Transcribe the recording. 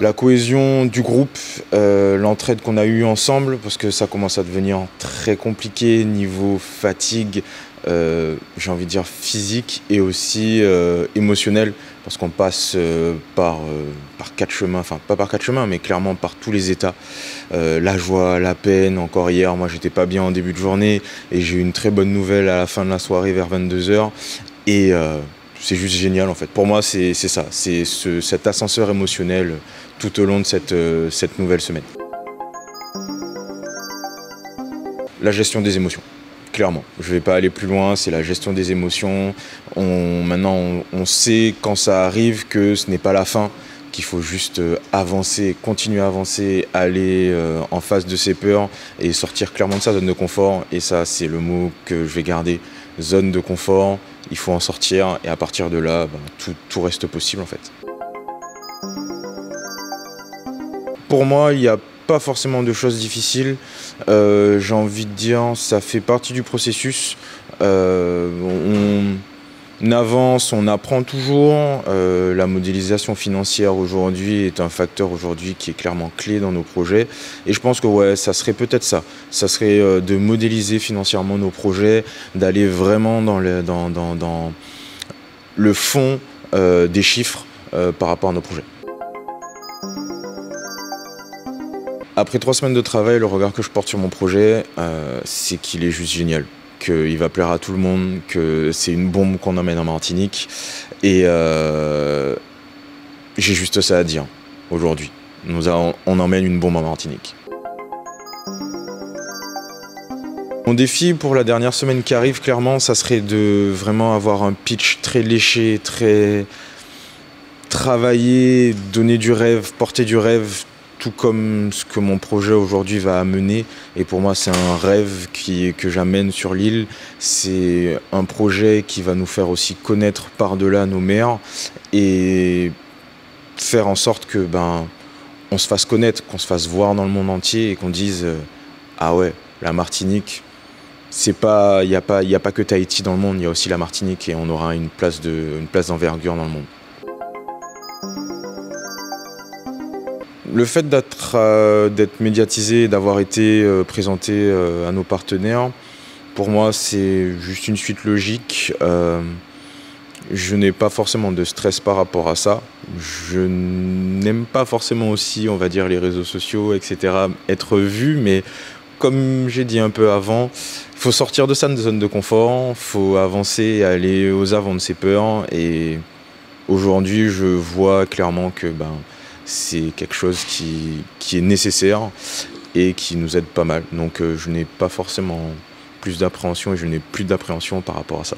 La cohésion du groupe, l'entraide qu'on a eue ensemble, parce que ça commence à devenir très compliqué niveau fatigue, j'ai envie de dire physique et aussi émotionnel, parce qu'on passe par quatre chemins, enfin pas par quatre chemins, mais clairement par tous les états. La joie, la peine, encore hier, moi j'étais pas bien en début de journée et j'ai eu une très bonne nouvelle à la fin de la soirée vers 22 h. Et c'est juste génial en fait. Pour moi c'est ça, c'est cet ascenseur émotionnel tout au long de cette nouvelle semaine. La gestion des émotions, clairement. Je ne vais pas aller plus loin, c'est la gestion des émotions. Maintenant on sait quand ça arrive que ce n'est pas la fin, qu'il faut juste avancer, continuer à avancer, aller en face de ses peurs et sortir clairement de sa zone de confort. Et ça c'est le mot que je vais garder, zone de confort. Il faut en sortir et à partir de là, tout reste possible en fait. Pour moi, il n'y a pas forcément de choses difficiles. J'ai envie de dire, ça fait partie du processus. On avance, on apprend toujours. La modélisation financière aujourd'hui est un facteur aujourd'hui qui est clairement clé dans nos projets. Et je pense que ouais, ça serait peut-être ça. Ça serait de modéliser financièrement nos projets, d'aller vraiment dans le fond des chiffres par rapport à nos projets. Après 3 semaines de travail, le regard que je porte sur mon projet, c'est qu'il est juste génial, qu'il va plaire à tout le monde, que c'est une bombe qu'on emmène en Martinique. Et j'ai juste ça à dire aujourd'hui. On emmène une bombe en Martinique. Mon défi pour la dernière semaine qui arrive, clairement, ça serait de vraiment avoir un pitch très léché, très travaillé, donner du rêve, porter du rêve, tout comme ce que mon projet aujourd'hui va amener. Et pour moi, c'est un rêve que j'amène sur l'île. C'est un projet qui va nous faire aussi connaître par-delà nos mers et faire en sorte que on se fasse connaître, qu'on se fasse voir dans le monde entier et qu'on dise ah ouais, la Martinique, il n'y a pas que Tahiti dans le monde, il y a aussi la Martinique et on aura une place d'envergure dans le monde. Le fait d'être médiatisé, d'avoir été présenté à nos partenaires, pour moi c'est juste une suite logique. Je n'ai pas forcément de stress par rapport à ça. Je n'aime pas forcément aussi, on va dire, les réseaux sociaux, etc., être vu, mais comme j'ai dit un peu avant, il faut sortir de sa zone de confort, il faut avancer et aller aux avant de ses peurs. Et aujourd'hui, je vois clairement que c'est quelque chose qui est nécessaire et qui nous aide pas mal. Donc je n'ai pas forcément plus d'appréhension et je n'ai plus d'appréhension par rapport à ça.